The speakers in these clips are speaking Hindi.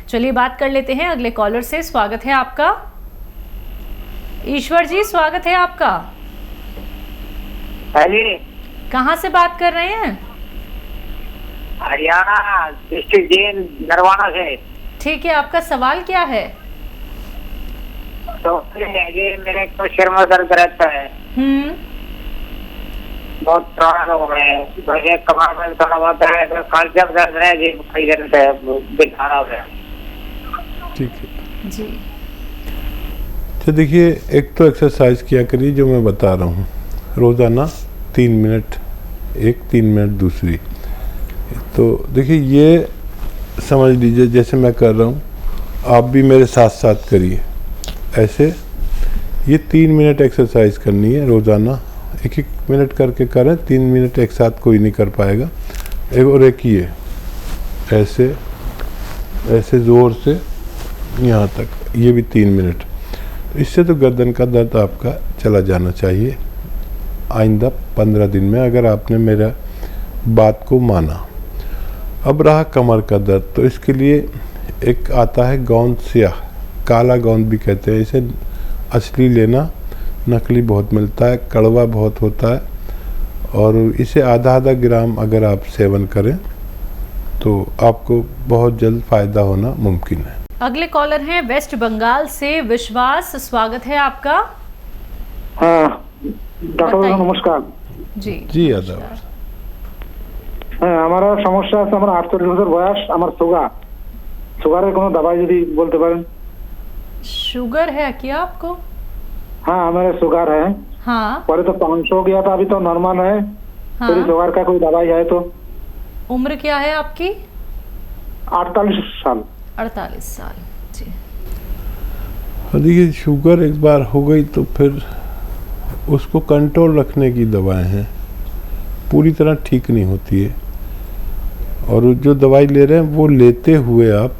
चलिए बात कर लेते हैं अगले कॉलर से। स्वागत है आपका। ईश्वर जी, स्वागत है आपका। कहाँ से बात कर रहे हैं? हरियाणा डिस्ट्रिक्ट जेल नरवाना से। ठीक है, आपका सवाल क्या है? तो ये मेरे को सिर में दर्द रहता है, बहुत पुराना हो गया है, मुझे कमर में थोड़ा बहुत है, तो कल जब दर्द है जी कई दिन से दिखा रहा है। ठीक है जी। तो देखिए, एक तो एक्सरसाइज किया करिए जो मैं बता रहा हूँ रोज़ाना, 3 मिनट एक, 3 मिनट दूसरी। तो देखिए, ये समझ लीजिए जैसे मैं कर रहा हूँ, आप भी मेरे साथ साथ करिए ऐसे। ये 3 मिनट एक्सरसाइज करनी है रोज़ाना, 1-1 मिनट करके करें, 3 मिनट एक साथ कोई नहीं कर पाएगा। और एक ये ऐसे ऐसे ज़ोर से यहाँ तक, ये भी 3 मिनट। इससे तो गर्दन का दर्द आपका चला जाना चाहिए आइंदा 15 दिन में, अगर आपने मेरा बात को माना। अब रहा कमर का दर्द, तो इसके लिए एक आता है गोंद स्याह, काला गोंद भी कहते हैं इसे। असली लेना, नकली बहुत मिलता है, कड़वा बहुत होता है, और इसे आधा ग्राम अगर आप सेवन करें तो आपको बहुत जल्द फ़ायदा होना मुमकिन है। अगले कॉलर हैं वेस्ट बंगाल से विश्वास, स्वागत है आपका। हाँ डॉक्टर नमस्कार। जी जी आदाब। হ্যাঁ, আমার সমস্যা আছে, আমার 48 বছর বয়স, আমার সুগারের কোনো দवाई যদি বলতে পারেন। शुगर है क्या आपको? हाँ मेरा शुगर है। हाँ, पहले तो 500 हो गया था, अभी तो नॉर्मल है। हाँ। तो शुगर का कोई दवाई है तो? उम्र क्या है आपकी? 48 साल। 48 साल। जी। देखिए, शुगर एक बार हो गई तो फिर उसको कंट्रोल रखने की दवाएं हैं, पूरी तरह ठीक नहीं होती है। और जो दवाई ले रहे हैं वो लेते हुए आप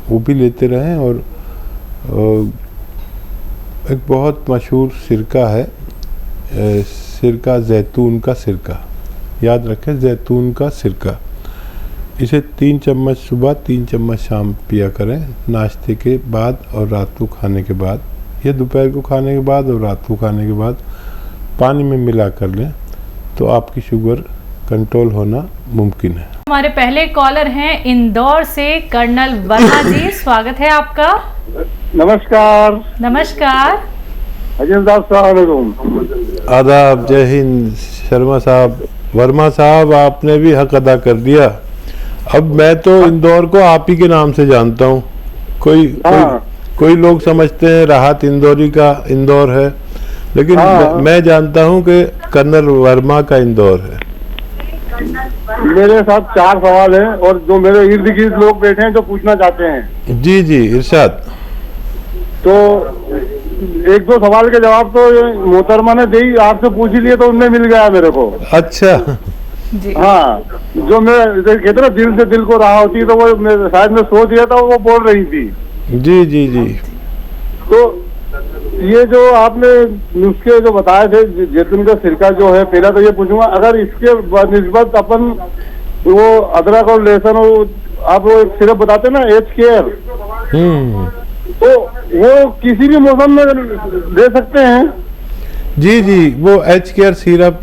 वो भी लेते रहें। और एक बहुत मशहूर सिरका है, सिरका, जैतून का सिरका, याद रखें, जैतून का सिरका। इसे 3 चम्मच सुबह, 3 चम्मच शाम पिया करें, नाश्ते के बाद और रात को खाने के बाद, या दोपहर को खाने के बाद और रात को खाने के बाद पानी में मिला कर लें, तो आपकी शुगर कंट्रोल होना मुमकिन है। हमारे पहले कॉलर हैं इंदौर से कर्नल वर्मा जी, स्वागत है आपका। नमस्कार। नमस्कार। आदाब, जय हिंद। शर्मा साहब, वर्मा साहब, आपने भी हक अदा कर दिया। अब मैं तो इंदौर को आप ही के नाम से जानता हूँ। कोई लोग समझते हैं राहत इंदौरी का इंदौर है, लेकिन मैं जानता हूँ कि कर्नल वर्मा का इंदौर है। मेरे साथ 4 सवाल हैं, और जो मेरे इर्द गिर्द लोग बैठे हैं जो पूछना चाहते हैं। जी जी, इरशाद। तो 1-2 सवाल के जवाब तो मोहतरमा ने दे ही, आपसे पूछ ही लिए तो उनमें मिल गया मेरे को। अच्छा जी। हाँ, जो मैं कहते ना दिल से दिल को रहा होती है, तो वो शायद मैं सोच दिया था, वो बोल रही थी। जी जी जी। तो ये जो आपने नुस्खे जो बताए थे, जैतून का सिरका जो है, पहला तो ये पूछूंगा, अगर इसके निस्बत अपन वो अदरक और लहसुन, आप वो सिरप बताते ना, एच केयर, तो वो किसी भी मौसम में दे सकते हैं? जी जी, वो एच केयर सिरप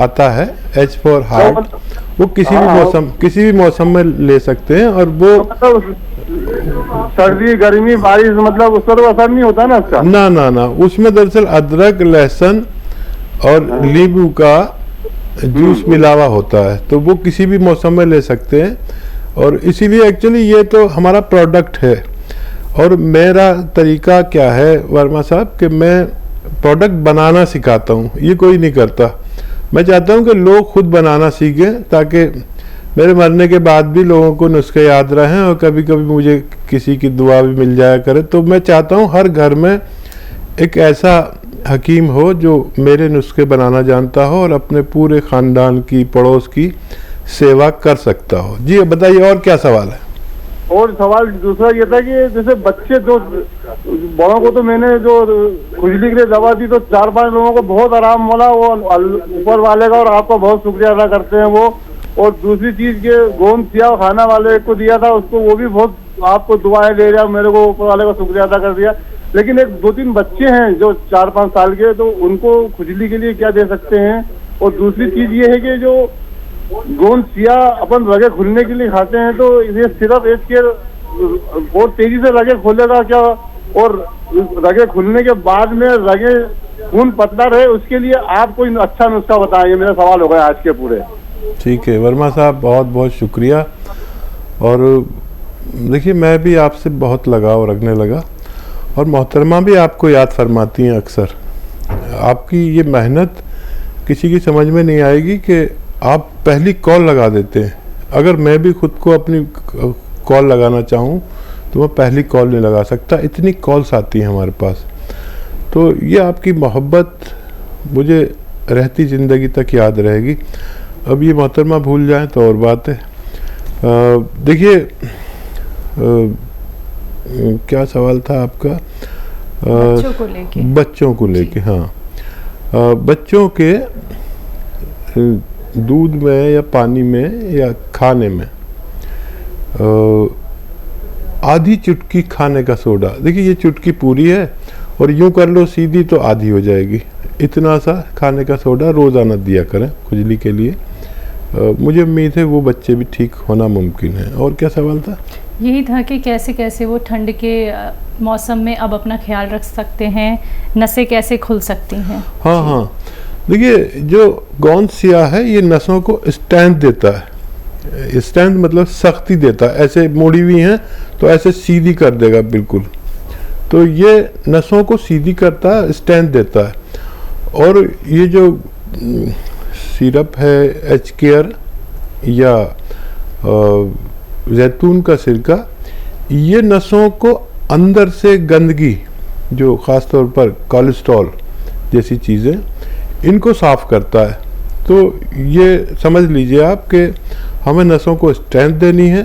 आता है, H फॉर हार्ट, वो किसी भी मौसम में ले सकते हैं। और वो सर्दी, गर्मी, बारिश, मतलब उस पर असर नहीं होता ना उसका? ना ना ना, उसमें दरअसल अदरक, लहसुन और नींबू का जूस मिलावा होता है, तो वो किसी भी मौसम में ले सकते हैं। और इसीलिए एक्चुअली ये तो हमारा प्रोडक्ट है। और मेरा तरीका क्या है वर्मा साहब, कि मैं प्रोडक्ट बनाना सिखाता हूँ, ये कोई नहीं करता। मैं चाहता हूँ कि लोग खुद बनाना सीखें, ताकि मेरे मरने के बाद भी लोगों को नुस्खे याद रहें, और कभी कभी मुझे किसी की दुआ भी मिल जाया करे। तो मैं चाहता हूँ हर घर में एक ऐसा हकीम हो जो मेरे नुस्खे बनाना जानता हो और अपने पूरे ख़ानदान की, पड़ोस की सेवा कर सकता हो। जी बताइए, और क्या सवाल है? और सवाल दूसरा ये था कि जैसे बच्चे, जो बड़ों को तो मैंने जो खुजली के लिए दवा दी, तो 4-5 लोगों को बहुत आराम मिला, वो ऊपर वाले का और आपका बहुत शुक्रिया अदा करते हैं वो। और दूसरी चीज के गोंद सिया खाना वाले को दिया था, उसको वो भी बहुत आपको दुआएं दे रहा, मेरे को ऊपर वाले का शुक्रिया अदा कर दिया। लेकिन एक 2-3 बच्चे हैं जो 4-5 साल के, तो उनको खुजली के लिए क्या दे सकते हैं? और दूसरी चीज ये है कि जो गोंद सिया अपन रगे खुलने के लिए खाते हैं, तो ये सिर्फ एक के बहुत तेजी से रगे खोलेगा क्या? और रगे खुलने के बाद में रगे खून पतला रहे, उसके लिए आप कोई अच्छा नुस्खा बताएं। ये मेरा सवाल हो गया आज के पूरे। ठीक है वर्मा साहब, बहुत बहुत शुक्रिया। और देखिए मैं भी आपसे बहुत लगाव रखने लगा, और मोहतरमा भी आपको याद फरमाती हैं अक्सर। आपकी ये मेहनत किसी की समझ में नहीं आएगी कि आप पहली कॉल लगा देते हैं। अगर मैं भी खुद को अपनी कॉल लगाना चाहूँ तो मैं पहली कॉल नहीं लगा सकता, इतनी कॉल्स आती हैं हमारे पास। तो ये आपकी मोहब्बत मुझे रहती ज़िंदगी तक याद रहेगी। अब ये मोहतरमा भूल जाएं तो और बात है। देखिए क्या सवाल था आपका? बच्चों को लेके हाँ, बच्चों के दूध में या पानी में या खाने में आधी चुटकी खाने का सोडा। देखिए ये चुटकी पूरी है और यूं कर लो सीधी तो आधी हो जाएगी। इतना सा खाने का सोडा रोज़ाना दिया करें खुजली के लिए। मुझे उम्मीद है वो बच्चे भी ठीक होना मुमकिन है। और क्या सवाल था? यही था कि कैसे कैसे वो ठंड के मौसम में अब अपना ख्याल रख सकते हैं, नसें कैसे खुल सकती हैं। हाँ हाँ, देखिए जो गोंद सिया है ये नसों को स्ट्रेंथ देता है। स्ट्रेंथ मतलब सख्ती देता है। ऐसे मुड़ी हुई हैं तो ऐसे सीधी कर देगा बिल्कुल, तो ये नसों को सीधी करता है, स्ट्रेंथ देता है। और ये जो सिरप है एच केयर या जैतून का सिरका, ये नसों को अंदर से गंदगी, जो ख़ास तौर पर कोलेस्ट्रॉल जैसी चीज़ें, इनको साफ़ करता है। तो ये समझ लीजिए आप कि हमें नसों को स्ट्रेंथ देनी है,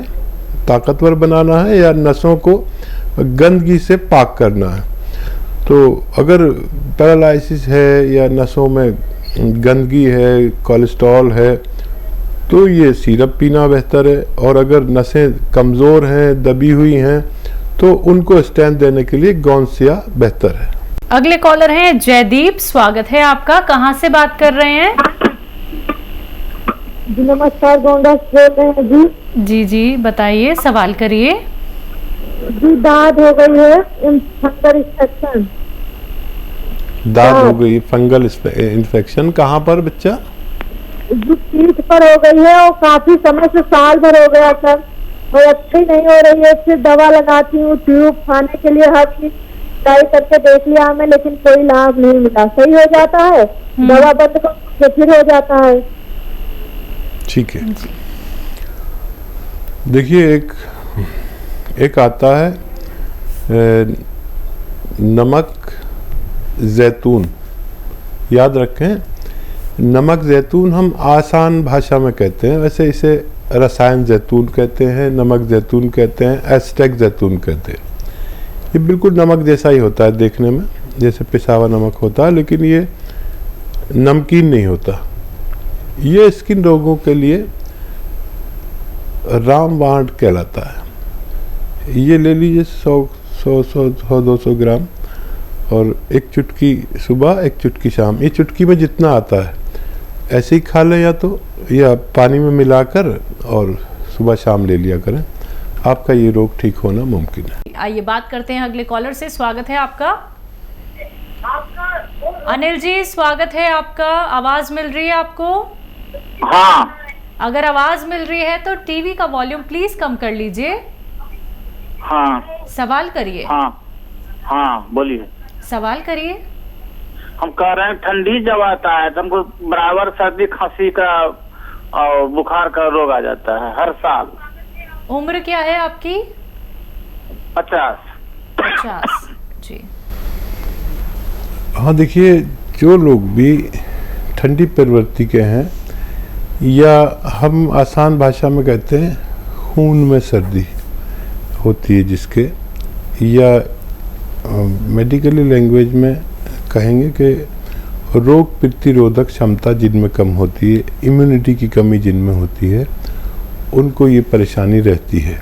ताकतवर बनाना है, या नसों को गंदगी से पाक करना है। तो अगर पैरालिसिस है या नसों में गंदगी है, कोलेस्ट्रॉल है, तो ये सिरप पीना बेहतर है। और अगर नसें कमज़ोर हैं, दबी हुई हैं, तो उनको स्ट्रेंथ देने के लिए गोंद सिया बेहतर है। अगले कॉलर हैं जयदीप, स्वागत है आपका। कहाँ से बात कर रहे हैं? जी नमस्कार, गोंडा से बोल रहे हैं जी। जी जी बताइए, सवाल करिए। जी दाद हो गई है, फंगल इन्फेक्शन। दाद हो गई, फंगल इन्फेक्शन कहाँ पर बच्चा? जी पीठ पर हो गई है और काफी समय से, साल भर हो गया सर, और अच्छी नहीं हो रही है। फिर दवा लगाती हूँ, ट्यूब खाने के लिए हर चीज ट्राई करके देख लिया हमें, लेकिन कोई लाभ नहीं मिला। सही हो जाता है, दवा बंद कर फिर हो जाता है। ठीक है, देखिए एक आता है नमक जैतून। याद रखें, नमक जैतून हम आसान भाषा में कहते हैं, वैसे इसे रसायन जैतून कहते हैं, नमक जैतून कहते हैं, एस्टेक जैतून कहते हैं। ये बिल्कुल नमक जैसा ही होता है देखने में, जैसे पिसा हुआ नमक होता है, लेकिन ये नमकीन नहीं होता। ये स्किन रोगों के लिए रामबाण कहलाता है। ये ले लीजिए 100-200 ग्राम, और एक चुटकी सुबह, एक चुटकी शाम। ये चुटकी में जितना आता है ऐसे ही खा लें, या पानी में मिलाकर और सुबह शाम ले लिया करें। आपका ये रोग ठीक होना मुमकिन है। आइए बात करते हैं अगले कॉलर से। स्वागत है आपका। अनिल जी स्वागत है आपका। आवाज मिल रही है आपको? हाँ। अगर आवाज मिल रही है तो टीवी का वॉल्यूम प्लीज कम कर लीजिए। हाँ। सवाल करिए। हाँ हाँ बोलिए। सवाल करिए। हम कह रहे हैं ठंडी जब आता है तो हमको बराबर सर्दी खांसी का और बुखार का रोग आ जाता है हर साल। उम्र क्या है आपकी? 50 जी। हाँ देखिए, जो लोग भी ठंडी प्रवृत्ति के हैं, या हम आसान भाषा में कहते हैं खून में सर्दी होती है जिसके, या मेडिकली लैंग्वेज में कहेंगे कि रोग प्रतिरोधक क्षमता जिनमें कम होती है, इम्यूनिटी की कमी जिनमें होती है, उनको ये परेशानी रहती है।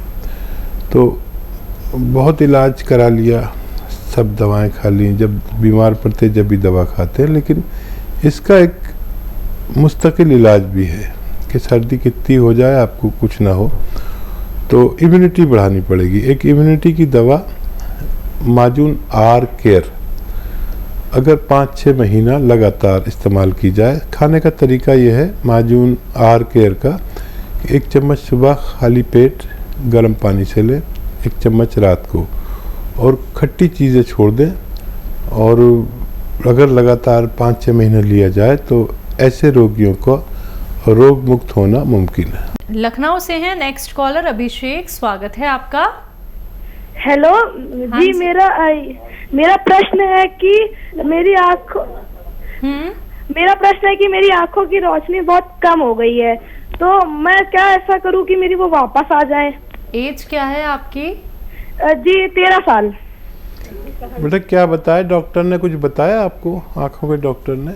तो बहुत इलाज करा लिया, सब दवाएं खा ली, जब बीमार पड़ते जब भी दवा खाते हैं, लेकिन इसका एक मुस्तकिल इलाज भी है कि सर्दी कितनी हो जाए आपको कुछ ना हो, तो इम्यूनिटी बढ़ानी पड़ेगी। एक इम्यूनिटी की दवा माजून आर केयर अगर 5-6 महीना लगातार इस्तेमाल की जाए, खाने का तरीका यह है माजून आर केयर का, 1 चम्मच सुबह खाली पेट गर्म पानी से लें, 1 चम्मच रात को, और खट्टी चीज़ें छोड़ दें। और अगर लगातार 5-6 महीने लिया जाए तो ऐसे रोगियों को रोग मुक्त होना मुमकिन है। लखनऊ से हैं नेक्स्ट कॉलर अभिषेक, स्वागत है आपका। हेलो हाँ जी, मेरा प्रश्न है कि मेरी आंखों की रोशनी बहुत कम हो गई है, तो मैं क्या ऐसा करूं कि मेरी वो वापस आ जाए। एज क्या है आपकी? जी 13 साल। बेटा क्या बताया डॉक्टर ने, कुछ बताया आपको आंखों के डॉक्टर ने?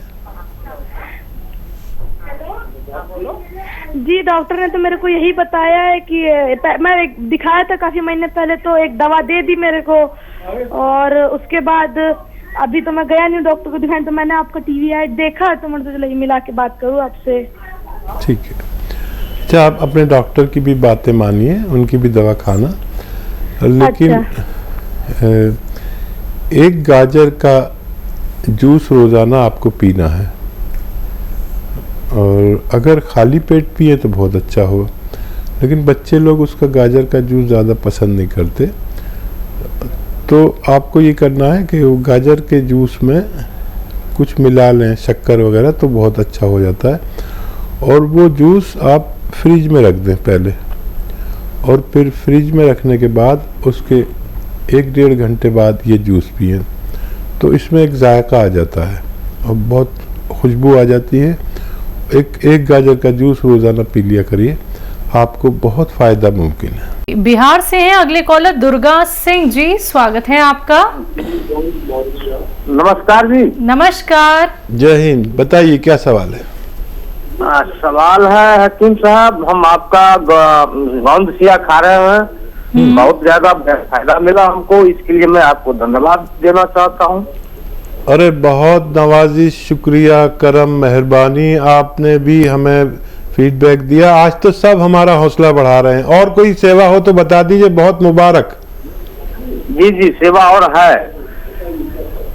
जी डॉक्टर ने तो मेरे को यही बताया है कि मैं दिखाया था काफी महीने पहले, तो एक दवा दे दी मेरे को, और उसके बाद अभी तो मैं गया नहीं डॉक्टर को दिखाने, तो मैंने आपका टीवी ऐड देखा, तो मैं तो मिला के बात करूँ आपसे। ठीक है, अच्छा आप अपने डॉक्टर की भी बातें मानिए, उनकी भी दवा खाना, लेकिन एक गाजर का जूस रोज़ाना आपको पीना है, और अगर खाली पेट पिए तो बहुत अच्छा हो, लेकिन बच्चे लोग उसका गाजर का जूस ज़्यादा पसंद नहीं करते। तो आपको ये करना है कि वो गाजर के जूस में कुछ मिला लें, शक्कर वगैरह, तो बहुत अच्छा हो जाता है। और वो जूस आप फ्रिज में रख दें पहले, और फिर फ्रिज में रखने के बाद उसके 1-1.5 घंटे बाद ये जूस पिए, तो इसमें एक जायका आ जाता है और बहुत खुशबू आ जाती है। एक गाजर का जूस रोज़ाना पी लिया करिए, आपको बहुत फ़ायदा मुमकिन है। बिहार से हैं अगले कॉलर दुर्गा सिंह जी, स्वागत है आपका। नमस्कार जी। नमस्कार। जय हिंद, बताइए क्या सवाल है? सवाल है हकीम साहब, हम आपका गौंदसिया खा रहे हैं, बहुत ज्यादा फायदा मिला हमको, इसके लिए मैं आपको धन्यवाद देना चाहता हूँ। अरे बहुत नवाजिश, शुक्रिया, करम, मेहरबानी, आपने भी हमें फीडबैक दिया, आज तो सब हमारा हौसला बढ़ा रहे हैं। और कोई सेवा हो तो बता दीजिए, बहुत मुबारक। जी सेवा और है,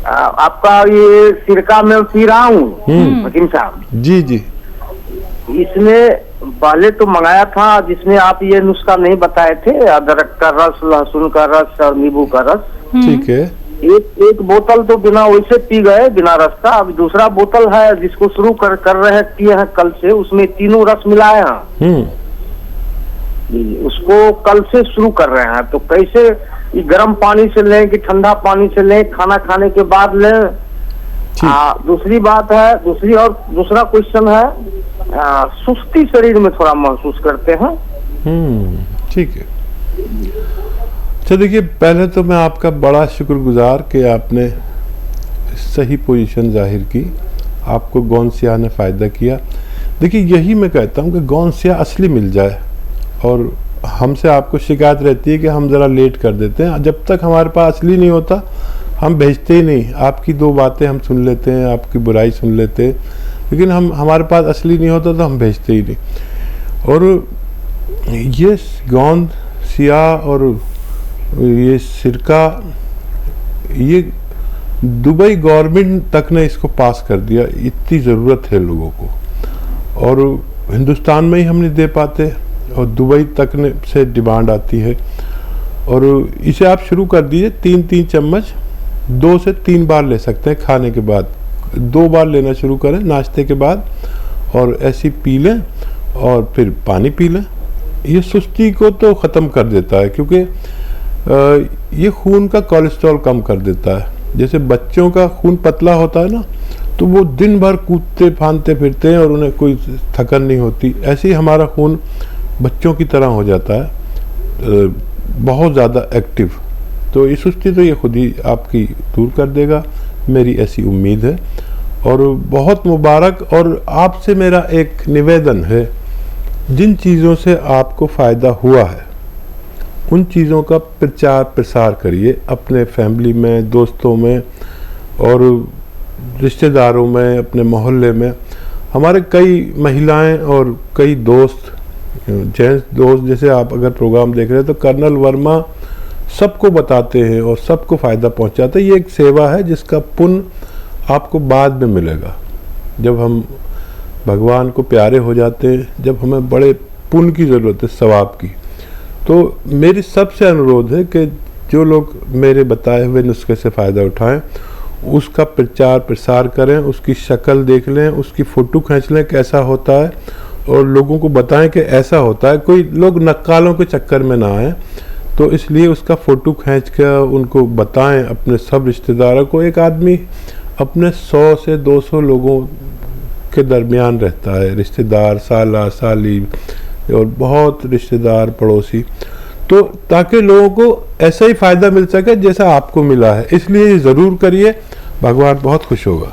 आपका ये सिरका में पी रहा हूँ हकीम साहब। जी इसमें पहले तो मंगाया था जिसमें आप ये नुस्खा नहीं बताए थे, अदरक का रस, लहसुन का रस और नींबू का रस। ठीक है। एक बोतल तो बिना वैसे पी गए, बिना रस का। अब दूसरा बोतल है जिसको शुरू कर रहे पिए हैं कल से, उसमें तीनों रस मिलाए हैं। उसको कल से शुरू कर रहे हैं, तो कैसे गर्म पानी से लें कि ठंडा पानी से लें, खाना खाने के बाद लें? दूसरी बात है, दूसरा क्वेश्चन है, सुस्ती शरीर में थोड़ा महसूस करते हैं। ठीक है। अच्छा देखिए, पहले तो मैं आपका बड़ा शुक्रगुजार कि आपने सही पोजीशन जाहिर की, आपको गौंसिया ने फ़ायदा किया। देखिए यही मैं कहता हूँ कि गौंसिया असली मिल जाए, और हमसे आपको शिकायत रहती है कि हम ज़रा लेट कर देते हैं। जब तक हमारे पास असली नहीं होता हम भेजते ही नहीं। आपकी 2 बातें हम सुन लेते हैं, आपकी बुराई सुन लेते हैं, लेकिन हमारे पास असली नहीं होता तो हम भेजते ही नहीं। और ये गोंद सिया और ये सिरका, ये दुबई गवर्नमेंट तक ने इसको पास कर दिया, इतनी ज़रूरत है लोगों को, और हिंदुस्तान में ही हम नहीं दे पाते, और दुबई तक ने से डिमांड आती है। और इसे आप शुरू कर दीजिए, 3-3 चम्मच 2 से 3 बार ले सकते हैं खाने के बाद। 2 बार लेना शुरू करें नाश्ते के बाद, और ऐसी पी लें, और फिर पानी पी लें। ये सुस्ती को तो ख़त्म कर देता है, क्योंकि ये खून का कोलेस्ट्रॉल कम कर देता है। जैसे बच्चों का खून पतला होता है ना, तो वो दिन भर कूदते फांदते फिरते हैं और उन्हें कोई थकन नहीं होती, ऐसे ही हमारा खून बच्चों की तरह हो जाता है, बहुत ज़्यादा एक्टिव। तो ये सुस्ती तो ये खुद ही आपकी दूर कर देगा, मेरी ऐसी उम्मीद है। और बहुत मुबारक। और आपसे मेरा एक निवेदन है, जिन चीज़ों से आपको फ़ायदा हुआ है उन चीज़ों का प्रचार प्रसार करिए अपने फैमिली में, दोस्तों में और रिश्तेदारों में, अपने मोहल्ले में। हमारे कई महिलाएं और कई दोस्त, जेंट्स दोस्त, जैसे आप अगर प्रोग्राम देख रहे हैं तो कर्नल वर्मा सबको बताते हैं और सबको फ़ायदा पहुंचाते हैं। ये एक सेवा है जिसका पुण्य आपको बाद में मिलेगा। जब हम भगवान को प्यारे हो जाते हैं, जब हमें बड़े पुण्य की ज़रूरत है, सवाब की, तो मेरी सबसे अनुरोध है कि जो लोग मेरे बताए हुए नुस्खे से फ़ायदा उठाएं, उसका प्रचार प्रसार करें, उसकी शक्ल देख लें, उसकी फ़ोटो खींच लें कैसा होता है, और लोगों को बताएं कि ऐसा होता है। कोई लोग नक्कालों के चक्कर में ना आए, तो इसलिए उसका फ़ोटो खींच कर उनको बताएं अपने सब रिश्तेदारों को। एक आदमी अपने 100 से 200 लोगों के दरमियान रहता है, रिश्तेदार, साला साली और बहुत रिश्तेदार, पड़ोसी, तो ताकि लोगों को ऐसा ही फ़ायदा मिल सके जैसा आपको मिला है। इसलिए ज़रूर करिए, भगवान बहुत खुश होगा।